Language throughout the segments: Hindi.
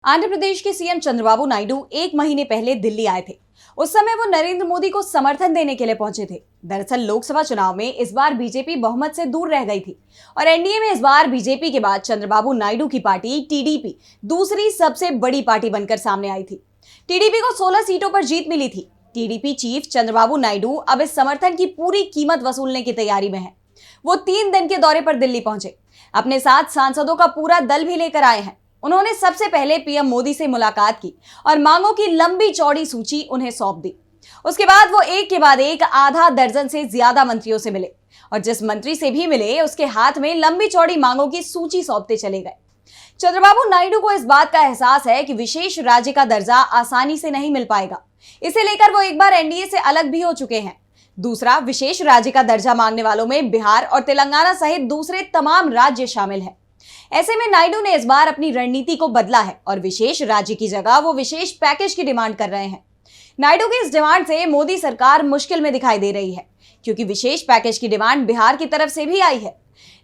आंध्र प्रदेश के सीएम चंद्रबाबू नायडू एक महीने पहले दिल्ली आए थे। उस समय वो नरेंद्र मोदी को समर्थन देने के लिए पहुंचे थे। दरअसल लोकसभा चुनाव में इस बार बीजेपी बहुमत से दूर रह गई थी और एनडीए में इस बार बीजेपी के बाद चंद्रबाबू नायडू की पार्टी टीडीपी दूसरी सबसे बड़ी पार्टी बनकर सामने आई थी। टीडीपी को 16 सीटों पर जीत मिली थी। टीडीपी चीफ चंद्रबाबू नायडू अब इस समर्थन की पूरी कीमत वसूलने की तैयारी में है। वो 3 दिन के दौरे पर दिल्ली पहुंचे। अपने साथ सांसदों का पूरा दल भी लेकर आए हैं। उन्होंने सबसे पहले पीएम मोदी से मुलाकात की और मांगों की लंबी चौड़ी सूची उन्हें सौंप दी। उसके बाद वो एक के बाद एक आधा दर्जन से ज्यादा मंत्रियों से मिले और जिस मंत्री से भी मिले उसके हाथ में लंबी चौड़ी मांगों की सूची सौंपते चले गए। चंद्रबाबू नायडू को इस बात का एहसास है कि विशेष राज्य का दर्जा आसानी से नहीं मिल पाएगा। इसे लेकर वो एक बार एनडीए से अलग भी हो चुके हैं। दूसरा, विशेष राज्य का दर्जा मांगने वालों में बिहार और तेलंगाना सहित दूसरे तमाम राज्य शामिल हैं। ऐसे में नायडू ने इस बार अपनी रणनीति को बदला है और विशेष राज्य की जगह वो विशेष पैकेज की डिमांड कर रहे हैं। नायडू की इस डिमांड से मोदी सरकार मुश्किल में दिखाई दे रही है, क्योंकि विशेष पैकेज की डिमांड बिहार की तरफ से भी आई है।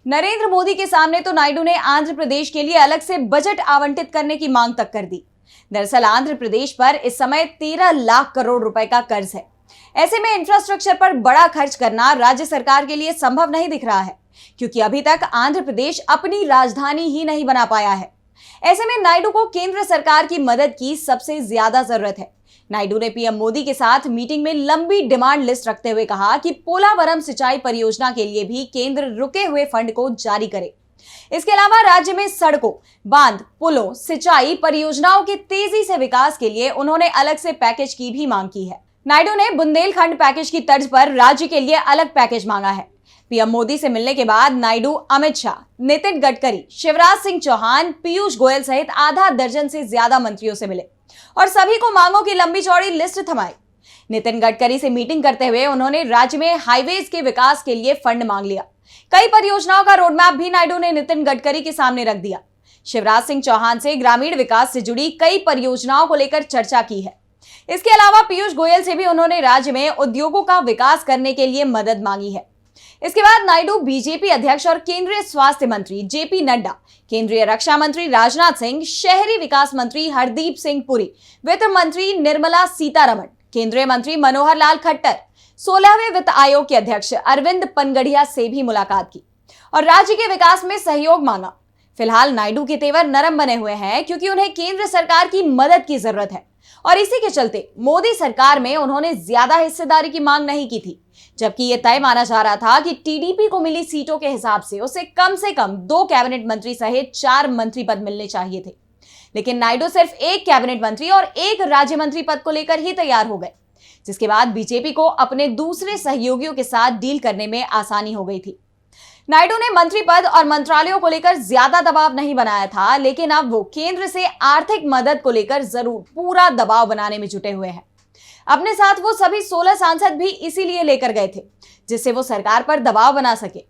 नरेंद्र मोदी के सामने तो नायडू ने आंध्र प्रदेश के लिए अलग से बजट आवंटित करने की मांग तक कर दी। दरअसल आंध्र प्रदेश पर इस समय 13 लाख करोड़ रुपए का कर्ज है। ऐसे में इंफ्रास्ट्रक्चर पर बड़ा खर्च करना राज्य सरकार के लिए संभव नहीं दिख रहा है, क्योंकि अभी तक आंध्र प्रदेश अपनी राजधानी ही नहीं बना पाया है। ऐसे में नायडू को केंद्र सरकार की मदद की सबसे ज्यादा जरूरत है। नायडू ने पीएम मोदी के साथ मीटिंग में लंबी डिमांड लिस्ट रखते हुए कहा कि पोलावरम सिंचाई परियोजना के लिए भी केंद्र रुके हुए फंड को जारी करे। इसके अलावा राज्य में सड़कों, बांध, पुलों, सिंचाई परियोजनाओं के तेजी से विकास के लिए उन्होंने अलग से पैकेज की भी मांग की है। नायडू ने बुंदेलखंड पैकेज की तर्ज पर राज्य के लिए अलग पैकेज मांगा है। पीएम मोदी से मिलने के बाद नायडू अमित शाह, नितिन गडकरी, शिवराज सिंह चौहान, पीयूष गोयल सहित आधा दर्जन से ज्यादा मंत्रियों से मिले और सभी को मांगों की लंबी चौड़ी लिस्ट थमाई। नितिन गडकरी से मीटिंग करते हुए उन्होंने राज्य में हाईवेज के विकास के लिए फंड मांग लिया। कई परियोजनाओं का रोडमैप भी नायडू ने नितिन गडकरी के सामने रख दिया। शिवराज सिंह चौहान से ग्रामीण विकास से जुड़ी कई परियोजनाओं को लेकर चर्चा की है। इसके अलावा पीयूष गोयल से भी उन्होंने राज्य में उद्योगों का विकास करने के लिए मदद मांगी है। इसके बाद नायडू बीजेपी अध्यक्ष और केंद्रीय स्वास्थ्य मंत्री जेपी नड्डा, केंद्रीय रक्षा मंत्री राजनाथ सिंह, शहरी विकास मंत्री हरदीप सिंह पुरी, वित्त मंत्री निर्मला सीतारमण, केंद्रीय मंत्री मनोहर लाल खट्टर, 16वें वित्त आयोग के अध्यक्ष अरविंद पनगड़िया से भी मुलाकात की और राज्य के विकास में सहयोग मांगा। फिलहाल नायडू के तेवर नरम बने हुए हैं, क्योंकि उन्हें केंद्र सरकार की मदद की जरूरत है और इसी के चलते मोदी सरकार में उन्होंने ज्यादा हिस्सेदारी की मांग नहीं की थी, जबकि यह तय माना जा रहा था कि टीडीपी को मिली सीटों के हिसाब से उसे कम 2 कैबिनेट मंत्री सहित 4 मंत्री पद मिलने चाहिए थे। लेकिन नायडू सिर्फ 1 कैबिनेट मंत्री और 1 राज्य मंत्री पद को लेकर ही तैयार हो गए, जिसके बाद बीजेपी को अपने दूसरे सहयोगियों के साथ डील करने में आसानी हो गई थी। नायडू ने मंत्री पद और मंत्रालयों को लेकर ज्यादा दबाव नहीं बनाया था, लेकिन अब वो केंद्र से आर्थिक मदद को लेकर जरूर पूरा दबाव बनाने में जुटे हुए हैं। अपने साथ वो सभी 16 सांसद भी इसीलिए लेकर गए थे, जिससे वो सरकार पर दबाव बना सके।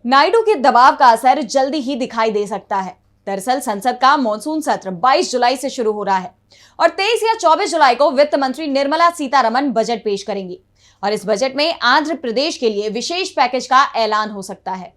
नायडू के दबाव का असर जल्दी ही दिखाई दे सकता है। दरअसल संसद का मॉनसून सत्र 22 जुलाई से शुरू हो रहा है और 23 या 24 जुलाई को वित्त मंत्री निर्मला सीतारमण बजट पेश करेंगी और इस बजट में आंध्र प्रदेश के लिए विशेष पैकेज का ऐलान हो सकता है।